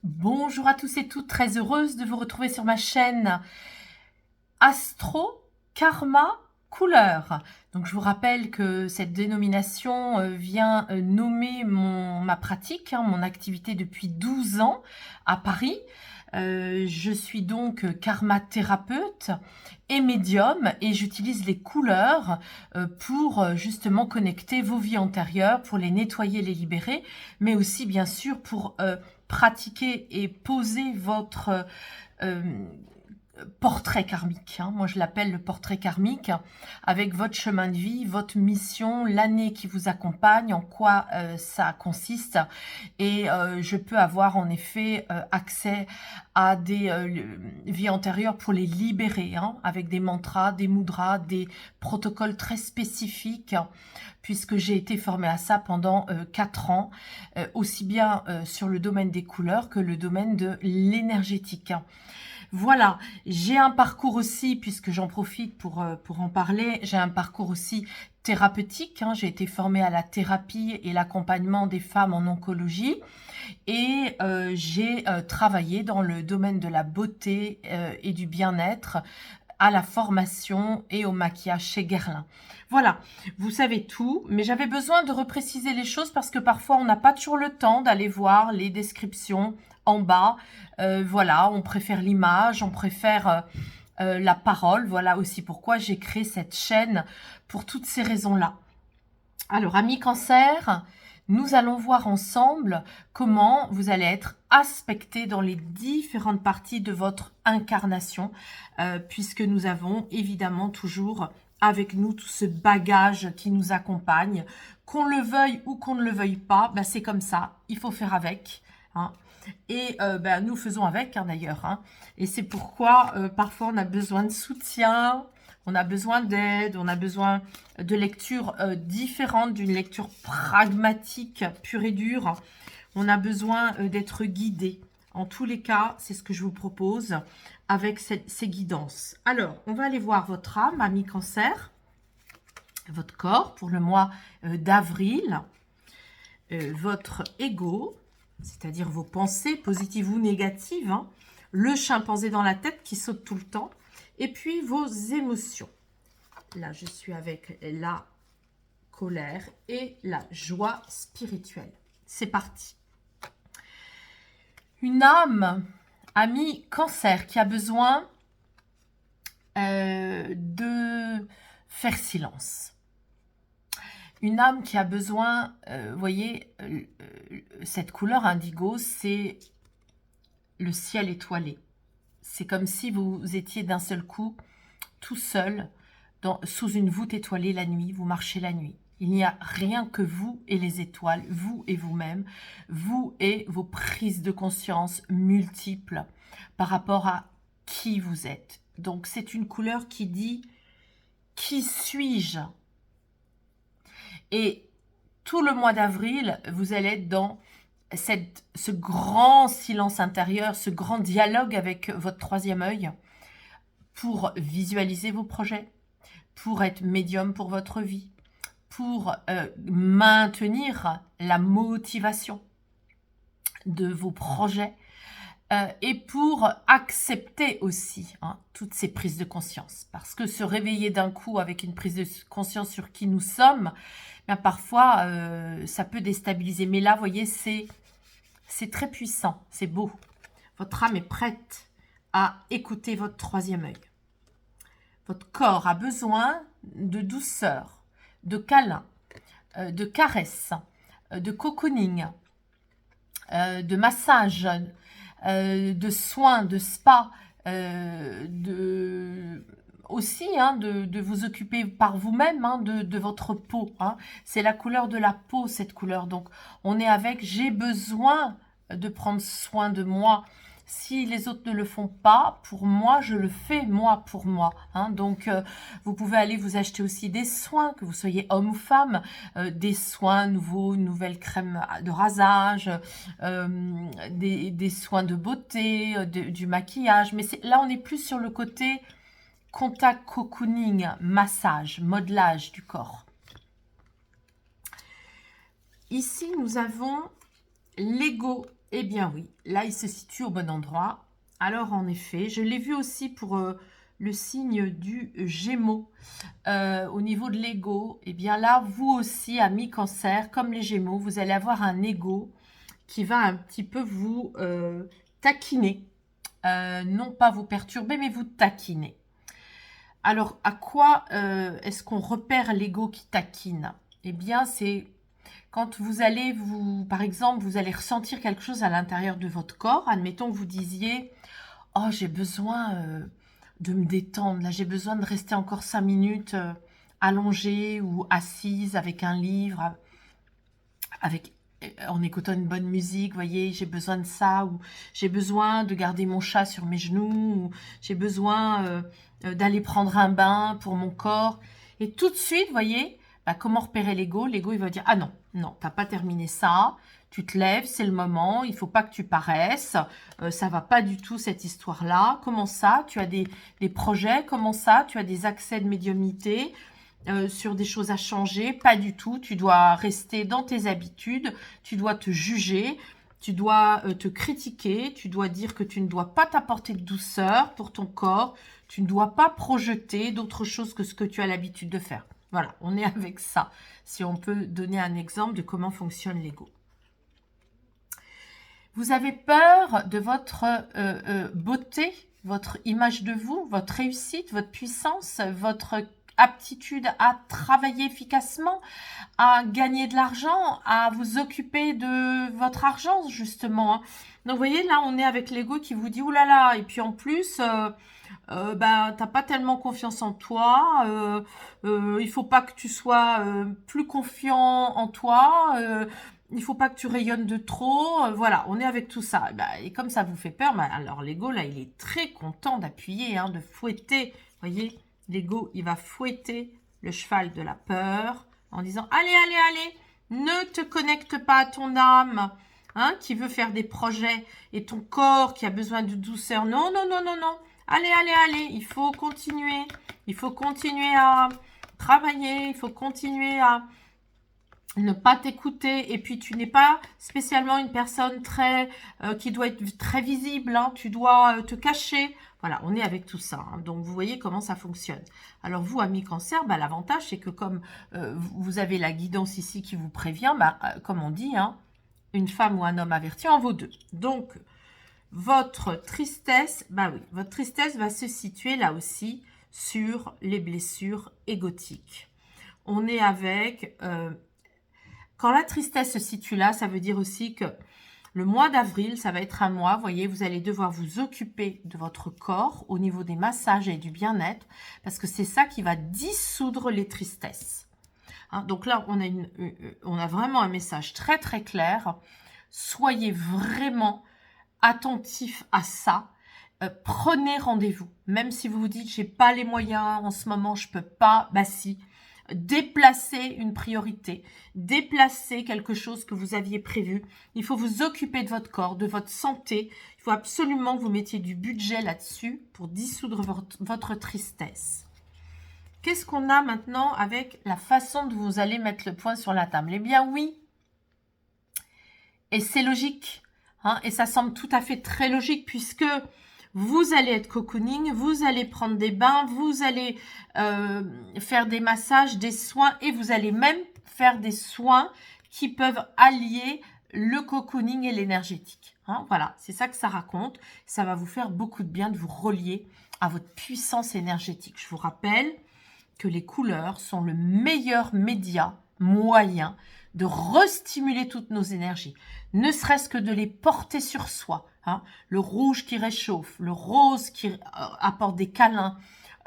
Bonjour à tous et toutes, très heureuse de vous retrouver sur ma chaîne Astro Karma Couleur. Donc je vous rappelle que cette dénomination vient nommer ma pratique, mon activité depuis 12 ans à Paris. Je suis donc karma thérapeute et médium et j'utilise les couleurs pour justement connecter vos vies antérieures, pour les nettoyer, les libérer, mais aussi bien sûr pour pratiquer et poser votre portrait karmique. Moi, je l'appelle le portrait karmique, avec votre chemin de vie, votre mission, l'année qui vous accompagne, en quoi ça consiste. Et je peux avoir en effet accès à des vies antérieures pour les libérer, avec des mantras, des mudras, des protocoles très spécifiques, puisque j'ai été formée à ça pendant 4 ans, aussi bien sur le domaine des couleurs que le domaine de l'énergétique. Voilà, j'ai un parcours aussi, puisque j'en profite pour en parler, j'ai un parcours aussi thérapeutique. J'ai été formée à la thérapie et l'accompagnement des femmes en oncologie et j'ai travaillé dans le domaine de la beauté et du bien-être, à la formation et au maquillage chez Guerlain. Voilà, vous savez tout, mais j'avais besoin de repréciser les choses parce que parfois on n'a pas toujours le temps d'aller voir les descriptions en bas. Voilà, on préfère l'image, on préfère la parole. Voilà aussi pourquoi j'ai créé cette chaîne, pour toutes ces raisons-là. Alors, amis cancer, nous allons voir ensemble comment vous allez être aspecté dans les différentes parties de votre incarnation, puisque nous avons évidemment toujours avec nous tout ce bagage qui nous accompagne. Qu'on le veuille ou qu'on ne le veuille pas, c'est comme ça, il faut faire avec. Et nous faisons avec d'ailleurs. Et c'est pourquoi parfois on a besoin de soutien, on a besoin d'aide, on a besoin de lectures différentes, d'une lecture pragmatique, pure et dure. On a besoin d'être guidé. En tous les cas, c'est ce que je vous propose avec ces guidances. Alors, on va aller voir votre âme, ami cancer, votre corps pour le mois d'avril, votre ego, c'est-à-dire vos pensées positives ou négatives, le chimpanzé dans la tête qui saute tout le temps, et puis vos émotions. Là, je suis avec la colère et la joie spirituelle. C'est parti. Une âme, ami cancer, qui a besoin de faire silence. Une âme qui a besoin, vous voyez, cette couleur indigo, c'est le ciel étoilé. C'est comme si vous étiez d'un seul coup tout seul sous une voûte étoilée la nuit, vous marchez la nuit. Il n'y a rien que vous et les étoiles, vous et vous-même, vous et vos prises de conscience multiples par rapport à qui vous êtes. Donc c'est une couleur qui dit « Qui suis-je » Et tout le mois d'avril, vous allez être dans ce grand silence intérieur, ce grand dialogue avec votre troisième œil pour visualiser vos projets, pour être médium pour votre vie, pour maintenir la motivation de vos projets et pour accepter aussi toutes ces prises de conscience. Parce que se réveiller d'un coup avec une prise de conscience sur qui nous sommes, parfois ça peut déstabiliser. Mais là, vous voyez, c'est très puissant, c'est beau. Votre âme est prête à écouter votre troisième œil. Votre corps a besoin de douceur, de câlin, de caresses, de cocooning, de massage, de soins, de spa, aussi de vous occuper par vous-même de votre peau. C'est la couleur de la peau, cette couleur. Donc, on est avec « j'ai besoin de prendre soin de moi ». Si les autres ne le font pas, pour moi, je le fais moi pour moi. Donc, vous pouvez aller vous acheter aussi des soins, que vous soyez homme ou femme, des soins nouveaux, une nouvelle crème de rasage, des soins de beauté, du maquillage. Mais là, on est plus sur le côté contact, cocooning, massage, modelage du corps. Ici, nous avons l'ego Eh bien oui, là il se situe au bon endroit. Alors en effet, je l'ai vu aussi pour le signe du Gémeaux. Au niveau de l'ego, eh bien là, vous aussi, amis Cancer, comme les Gémeaux, vous allez avoir un ego qui va un petit peu vous taquiner. Non pas vous perturber, mais vous taquiner. Alors, à quoi est-ce qu'on repère l'ego qui taquine? Eh bien, c'est quand vous allez par exemple, vous allez ressentir quelque chose à l'intérieur de votre corps. Admettons que vous disiez, oh, j'ai besoin de me détendre. Là, j'ai besoin de rester encore 5 minutes allongée ou assise avec un livre, avec en écoutant une bonne musique, vous voyez, j'ai besoin de ça, ou j'ai besoin de garder mon chat sur mes genoux, ou j'ai besoin d'aller prendre un bain pour mon corps. Et tout de suite, vous voyez, bah, comment repérer l'ego? L'ego, il va dire, ah non, non, t'as pas terminé ça, tu te lèves, c'est le moment, il faut pas que tu paraisses, ça va pas du tout cette histoire-là. Comment ça? Tu as des projets, comment ça? Tu as des accès de médiumnité, sur des choses à changer, pas du tout. Tu dois rester dans tes habitudes, tu dois te juger, tu dois te critiquer, tu dois dire que tu ne dois pas t'apporter de douceur pour ton corps, tu ne dois pas projeter d'autre chose que ce que tu as l'habitude de faire. Voilà, on est avec ça. Si on peut donner un exemple de comment fonctionne l'ego. Vous avez peur de votre beauté, votre image de vous, votre réussite, votre puissance, votre aptitude à travailler efficacement, à gagner de l'argent, à vous occuper de votre argent, justement. Donc, vous voyez, là, on est avec l'ego qui vous dit, oulala, et puis en plus, bah, t'as pas tellement confiance en toi, il faut pas que tu sois plus confiant en toi, il faut pas que tu rayonnes de trop, voilà, on est avec tout ça. Bah, et comme ça vous fait peur, bah, alors l'ego, là, il est très content d'appuyer, hein, de fouetter, vous voyez, l'ego, il va fouetter le cheval de la peur en disant, allez, allez, allez, ne te connecte pas à ton âme, hein, qui veut faire des projets, et ton corps qui a besoin de douceur, non, non, non, non, non, allez, allez, allez, il faut continuer à travailler, il faut continuer à ne pas t'écouter, et puis tu n'es pas spécialement une personne qui doit être très visible, hein, tu dois te cacher. Voilà, on est avec tout ça, hein. Donc vous voyez comment ça fonctionne. Alors vous, amis Cancer, bah, l'avantage c'est que comme vous avez la guidance ici qui vous prévient, bah, comme on dit, hein, une femme ou un homme averti en vaut deux. Donc votre tristesse, bah oui, votre tristesse va se situer là aussi sur les blessures égotiques. On est avec quand la tristesse se situe là, ça veut dire aussi que le mois d'avril, ça va être un mois, vous voyez, vous allez devoir vous occuper de votre corps au niveau des massages et du bien-être, parce que c'est ça qui va dissoudre les tristesses. Hein, donc là, on a vraiment un message très très clair. Soyez vraiment attentifs à ça. Prenez rendez-vous. Même si vous vous dites, j'ai pas les moyens en ce moment, je peux pas, bah si. Déplacer une priorité, déplacer quelque chose que vous aviez prévu. Il faut vous occuper de votre corps, de votre santé. Il faut absolument que vous mettiez du budget là-dessus pour dissoudre votre tristesse. Qu'est-ce qu'on a maintenant avec la façon dont vous allez mettre le point sur la table? Eh bien oui, et c'est logique, hein, et ça semble tout à fait très logique puisque vous allez être cocooning, vous allez prendre des bains, vous allez faire des massages, des soins, et vous allez même faire des soins qui peuvent allier le cocooning et l'énergétique. Hein, voilà, c'est ça que ça raconte. Ça va vous faire beaucoup de bien de vous relier à votre puissance énergétique. Je vous rappelle que les couleurs sont le meilleur média moyen de restimuler toutes nos énergies, ne serait-ce que de les porter sur soi. Hein. Le rouge qui réchauffe, le rose qui apporte des câlins,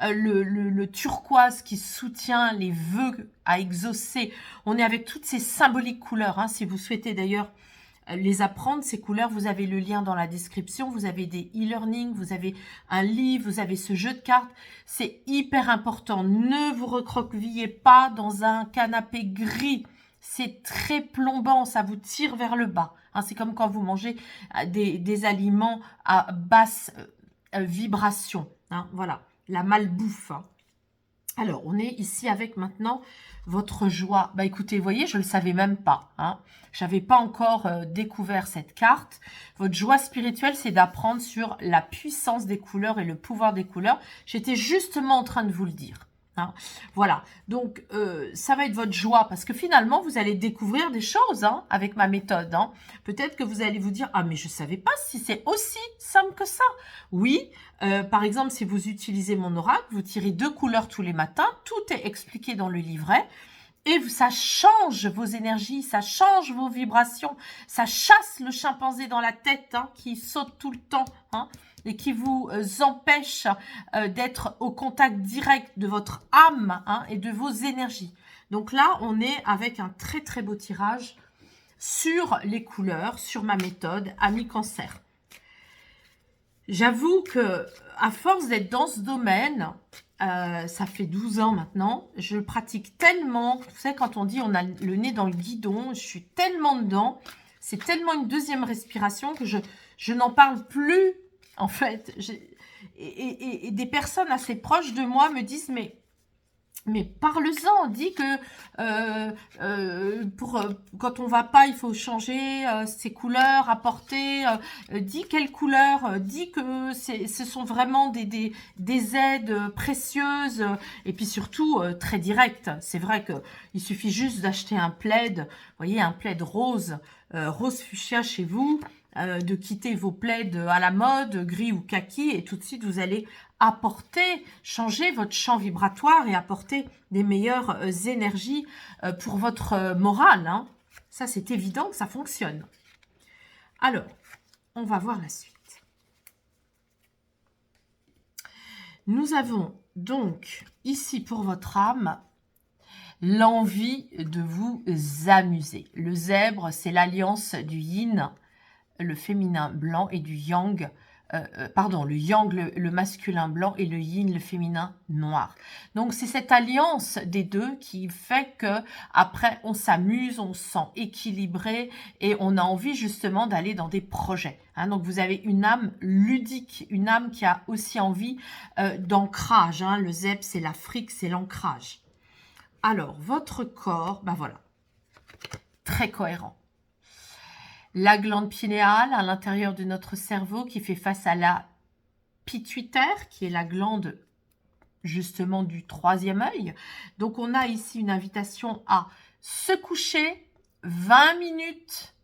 le turquoise qui soutient les vœux à exaucer. On est avec toutes ces symboliques couleurs. Hein. Si vous souhaitez d'ailleurs les apprendre, ces couleurs, vous avez le lien dans la description, vous avez des e-learning, vous avez un livre, vous avez ce jeu de cartes. C'est hyper important. Ne vous recroquevillez pas dans un canapé gris. C'est très plombant, ça vous tire vers le bas. Hein, c'est comme quand vous mangez des aliments à basse vibration. Hein, voilà, la malbouffe. Hein. Alors, on est ici avec maintenant votre joie. Bah écoutez, vous voyez, je ne le savais même pas. Hein. Je n'avais pas encore découvert cette carte. Votre joie spirituelle, c'est d'apprendre sur la puissance des couleurs et le pouvoir des couleurs. J'étais justement en train de vous le dire. Hein. Voilà, donc ça va être votre joie parce que finalement, vous allez découvrir des choses hein, avec ma méthode. Hein. Peut-être que vous allez vous dire, ah mais je ne savais pas si c'est aussi simple que ça. Oui, par exemple, si vous utilisez mon oracle, vous tirez 2 couleurs tous les matins, tout est expliqué dans le livret. Et ça change vos énergies, ça change vos vibrations, ça chasse le chimpanzé dans la tête hein, qui saute tout le temps hein, et qui vous empêche d'être au contact direct de votre âme hein, et de vos énergies. Donc là, on est avec un très très beau tirage sur les couleurs, sur ma méthode, Amis Cancer. J'avoue que à force d'être dans ce domaine, ça fait 12 ans maintenant, je le pratique tellement, vous savez quand on dit on a le nez dans le guidon, je suis tellement dedans, c'est tellement une deuxième respiration que je n'en parle plus en fait. Et des personnes assez proches de moi me disent mais parle-en, dis que quand on va pas, il faut changer ses couleurs, apporter, dis quelles couleurs, dis que ce sont vraiment des aides précieuses et puis surtout très directes. C'est vrai qu'il suffit juste d'acheter un plaid, vous voyez, un plaid rose, rose fuchsia chez vous, de quitter vos plaids à la mode, gris ou kaki, et tout de suite vous allez apporter, changer votre champ vibratoire et apporter des meilleures énergies pour votre morale. Hein. Ça, c'est évident que ça fonctionne. Alors, on va voir la suite. Nous avons donc ici pour votre âme l'envie de vous amuser. Le zèbre, c'est l'alliance du yin, le féminin blanc, et du yang, le yang, le masculin blanc, et le yin, le féminin noir. Donc, c'est cette alliance des deux qui fait que après on s'amuse, on se sent équilibré et on a envie justement d'aller dans des projets. Hein. Donc, vous avez une âme ludique, une âme qui a aussi envie d'ancrage. Hein. Le zèbre, c'est l'Afrique, c'est l'ancrage. Alors, votre corps, ben voilà, très cohérent. La glande pinéale à l'intérieur de notre cerveau qui fait face à la pituitaire, qui est la glande justement du 3e œil. Donc, on a ici une invitation à se coucher 20 minutes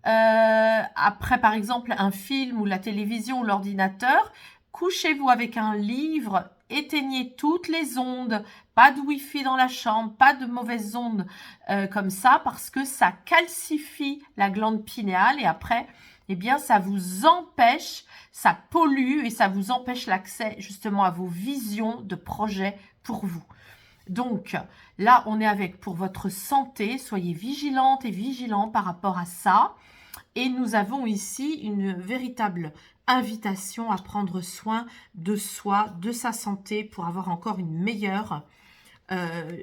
après, par exemple, un film ou la télévision ou l'ordinateur. Couchez-vous avec un livre, éteignez toutes les ondes, pas de wifi dans la chambre, pas de mauvaises ondes comme ça, parce que ça calcifie la glande pinéale et après, eh bien, ça vous empêche, ça pollue et ça vous empêche l'accès justement à vos visions de projets pour vous. Donc, là, on est avec pour votre santé, soyez vigilante et vigilant par rapport à ça. Et nous avons ici une véritable invitation à prendre soin de soi, de sa santé, pour avoir encore une meilleure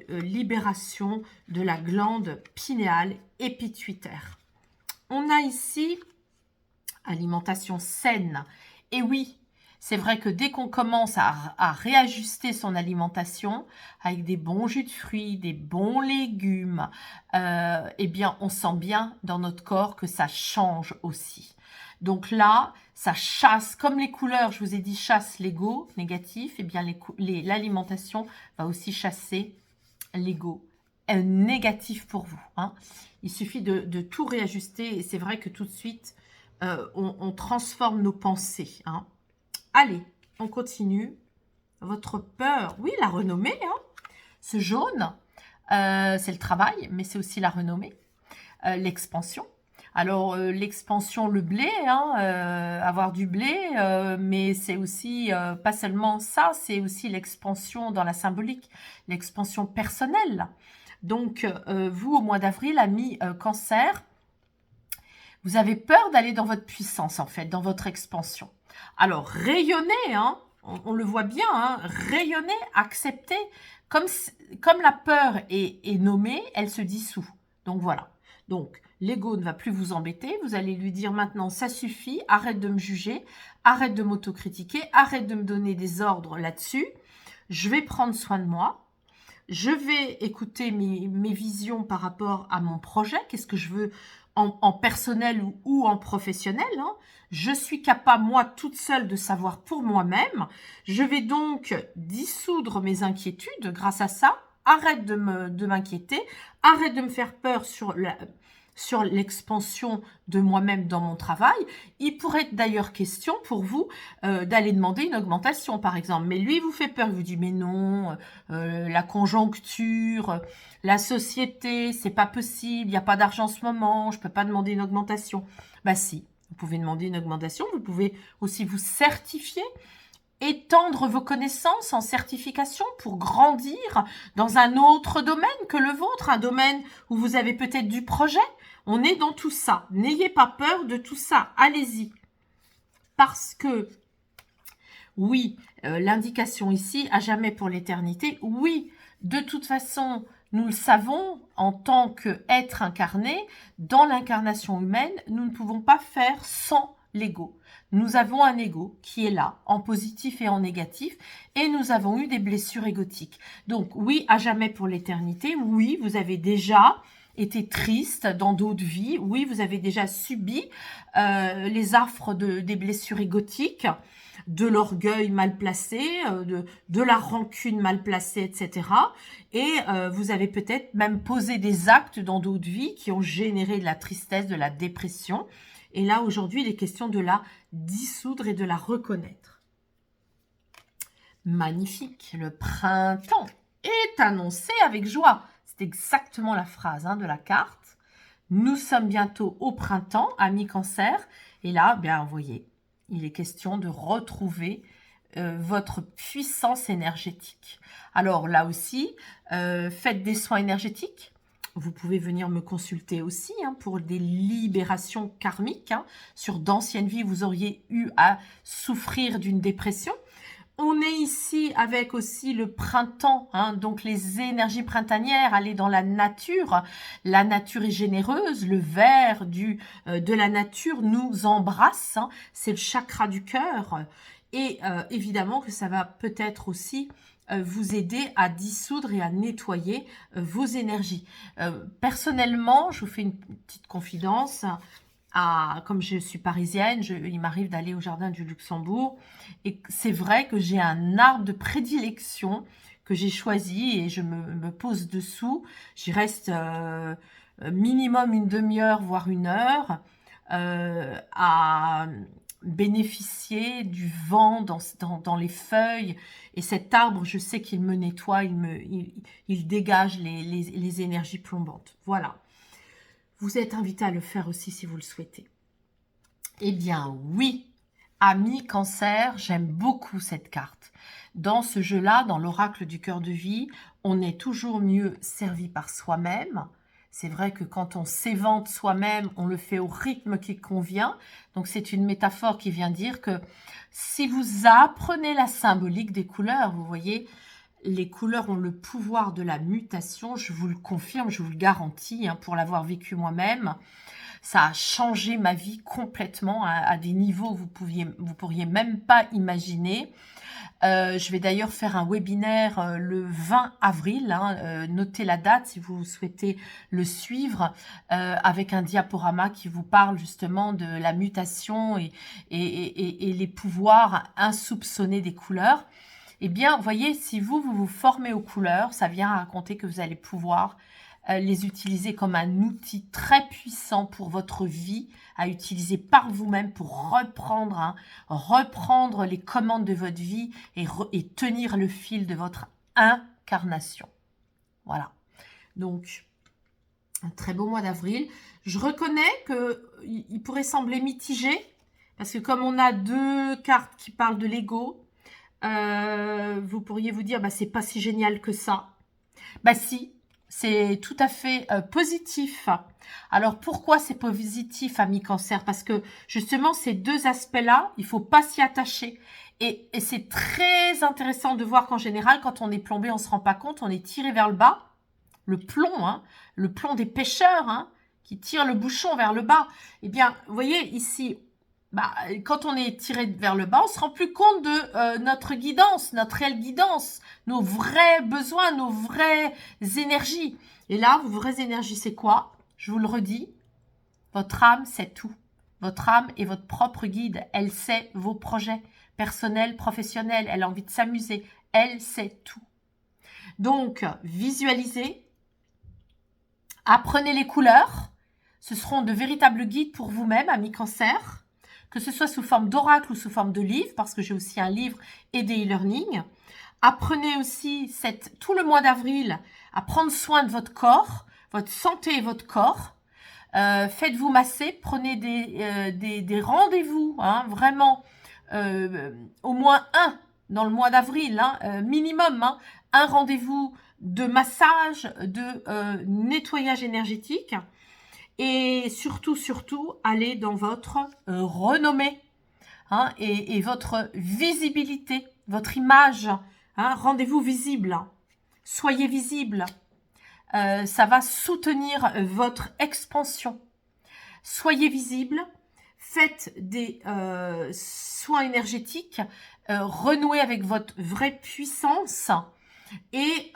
libération de la glande pinéale et pituitaire. On a ici alimentation saine. Et oui, c'est vrai que dès qu'on commence à réajuster son alimentation avec des bons jus de fruits, des bons légumes, eh bien, on sent bien dans notre corps que ça change aussi. Donc là, ça chasse, comme les couleurs, je vous ai dit, chasse l'ego négatif, eh bien, l'alimentation va aussi chasser l'ego négatif pour vous. Hein. Il suffit de tout réajuster et c'est vrai que tout de suite, on transforme nos pensées. Hein. Allez, on continue. Votre peur, oui, la renommée. Hein. Ce jaune, c'est le travail, mais c'est aussi la renommée. L'expansion. Alors, l'expansion, le blé, hein, avoir du blé, mais c'est aussi, pas seulement ça, c'est aussi l'expansion dans la symbolique, l'expansion personnelle. Donc, vous, au mois d'avril, amis cancer, vous avez peur d'aller dans votre puissance, en fait, dans votre expansion. Alors, rayonnez, hein, on le voit bien, hein, rayonnez, acceptez. Comme la peur est nommée, elle se dissout. Donc, voilà. Donc, l'ego ne va plus vous embêter. Vous allez lui dire maintenant, ça suffit, arrête de me juger, arrête de m'autocritiquer, arrête de me donner des ordres là-dessus. Je vais prendre soin de moi. je vais écouter mes visions par rapport à mon projet, qu'est-ce que je veux en personnel ou en professionnel, hein. Je suis capable, moi, toute seule, de savoir pour moi-même. Je vais donc dissoudre mes inquiétudes grâce à ça. Arrête de m'inquiéter, arrête de me faire peur sur l'expansion de moi-même dans mon travail. Il pourrait être d'ailleurs question pour vous d'aller demander une augmentation, par exemple. Mais lui, il vous fait peur, il vous dit, mais non, la conjoncture, la société, c'est pas possible, il n'y a pas d'argent en ce moment, je peux pas demander une augmentation. Bah si, vous pouvez demander une augmentation, vous pouvez aussi vous certifier, étendre vos connaissances en certification pour grandir dans un autre domaine que le vôtre, un domaine où vous avez peut-être du projet. On est dans tout ça. N'ayez pas peur de tout ça. Allez-y. Parce que, oui, l'indication ici, à jamais pour l'éternité, oui, de toute façon, nous le savons, en tant qu'être incarné, dans l'incarnation humaine, nous ne pouvons pas faire sans l'ego. Nous avons un ego qui est là, en positif et en négatif, et nous avons eu des blessures égotiques. Donc oui, à jamais pour l'éternité, oui, vous avez déjà été triste dans d'autres vies, oui, vous avez déjà subi les affres des blessures égotiques, de l'orgueil mal placé, de la rancune mal placée, etc. Et vous avez peut-être même posé des actes dans d'autres vies qui ont généré de la tristesse, de la dépression. Et là, aujourd'hui, il est question de la dissoudre et de la reconnaître. Magnifique, le printemps est annoncé avec joie. C'est exactement la phrase de la carte. Nous sommes bientôt au printemps, amis Cancer. Et là, bien, vous voyez, il est question de retrouver votre puissance énergétique. Alors là aussi, faites des soins énergétiques. Vous pouvez venir me consulter aussi pour des libérations karmiques. Sur d'anciennes vies, vous auriez eu à souffrir d'une dépression. On est ici avec aussi le printemps, donc les énergies printanières, aller dans la nature. La nature est généreuse, le vert de la nature nous embrasse. C'est le chakra du cœur. Et évidemment que ça va peut-être aussi vous aider à dissoudre et à nettoyer vos énergies. Personnellement, je vous fais une petite confidence. Comme je suis parisienne, il m'arrive d'aller au jardin du Luxembourg. Et c'est vrai que j'ai un arbre de prédilection que j'ai choisi et je me pose dessous. J'y reste minimum une demi-heure, voire une heure, à bénéficier du vent dans les feuilles. Et cet arbre, je sais qu'il me nettoie, il dégage les énergies plombantes. Voilà. Vous êtes invité à le faire aussi si vous le souhaitez. Eh bien, oui, amis Cancer, j'aime beaucoup cette carte. Dans ce jeu-là, dans l'oracle du cœur de vie, on est toujours mieux servi par soi-même. C'est vrai que quand on s'évente soi-même, on le fait au rythme qui convient. Donc, c'est une métaphore qui vient dire que si vous apprenez la symbolique des couleurs, vous voyez, les couleurs ont le pouvoir de la mutation, je vous le confirme, je vous le garantis, pour l'avoir vécu moi-même. Ça a changé ma vie complètement à des niveaux que vous pourriez même pas imaginer. Je vais d'ailleurs faire un webinaire le 20 avril, notez la date si vous souhaitez le suivre, avec un diaporama qui vous parle justement de la mutation et les pouvoirs insoupçonnés des couleurs. Eh bien, vous voyez, si vous formez aux couleurs, ça vient raconter que vous allez pouvoir les utiliser comme un outil très puissant pour votre vie, à utiliser par vous-même pour reprendre les commandes de votre vie et tenir le fil de votre incarnation. Voilà. Donc, un très beau mois d'avril. Je reconnais qu'il pourrait sembler mitigé, parce que comme on a deux cartes qui parlent de l'ego, vous pourriez vous dire, c'est pas si génial que ça. Si, c'est tout à fait positif. Alors, pourquoi c'est positif, amis Cancer? Parce que, justement, ces deux aspects-là, il faut pas s'y attacher. Et c'est très intéressant de voir qu'en général, quand on est plombé, on se rend pas compte, on est tiré vers le bas. Le plomb des pêcheurs, qui tire le bouchon vers le bas. Eh bien, vous voyez, ici, quand on est tiré vers le bas, on se rend plus compte de notre guidance, notre réelle guidance, nos vrais besoins, nos vraies énergies. Et là, vos vraies énergies, c'est quoi? Je vous le redis, votre âme sait tout. Votre âme est votre propre guide. Elle sait vos projets personnels, professionnels. Elle a envie de s'amuser. Elle sait tout. Donc, visualisez, apprenez les couleurs. Ce seront de véritables guides pour vous-même, amis Cancer, que ce soit sous forme d'oracle ou sous forme de livre, parce que j'ai aussi un livre et des e-learning. Apprenez aussi tout le mois d'avril à prendre soin de votre corps, votre santé et votre corps. Faites-vous masser, prenez des rendez-vous, hein, vraiment, au moins un dans le mois d'avril, hein, minimum, hein, un rendez-vous de massage, de nettoyage énergétique. Et surtout, allez dans votre renommée, hein, et votre visibilité, votre image. Hein, rendez-vous visible. Soyez visible. Ça va soutenir votre expansion. Soyez visible. Faites des soins énergétiques. Renouez avec votre vraie puissance. Et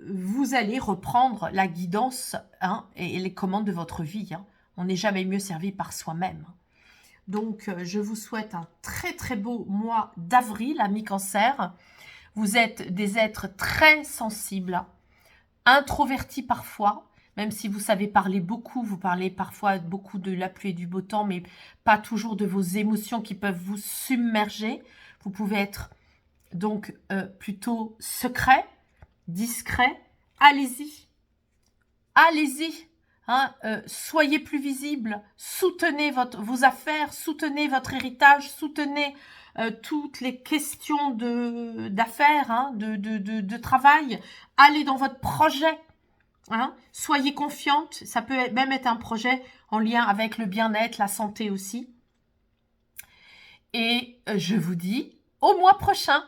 vous allez reprendre la guidance, hein, et les commandes de votre vie. Hein. On n'est jamais mieux servi par soi-même. Donc, je vous souhaite un très très beau mois d'avril, amis Cancer. Vous êtes des êtres très sensibles, introvertis parfois, même si vous savez parler beaucoup, vous parlez parfois beaucoup de la pluie et du beau temps, mais pas toujours de vos émotions qui peuvent vous submerger. Vous pouvez être donc plutôt secret, discret. Allez-y, allez-y, hein, soyez plus visible, soutenez vos affaires, soutenez votre héritage, soutenez toutes les questions d'affaires, hein, de travail. Allez dans votre projet, hein, soyez confiante. Ça peut même être un projet en lien avec le bien-être, la santé aussi. Et je vous dis au mois prochain.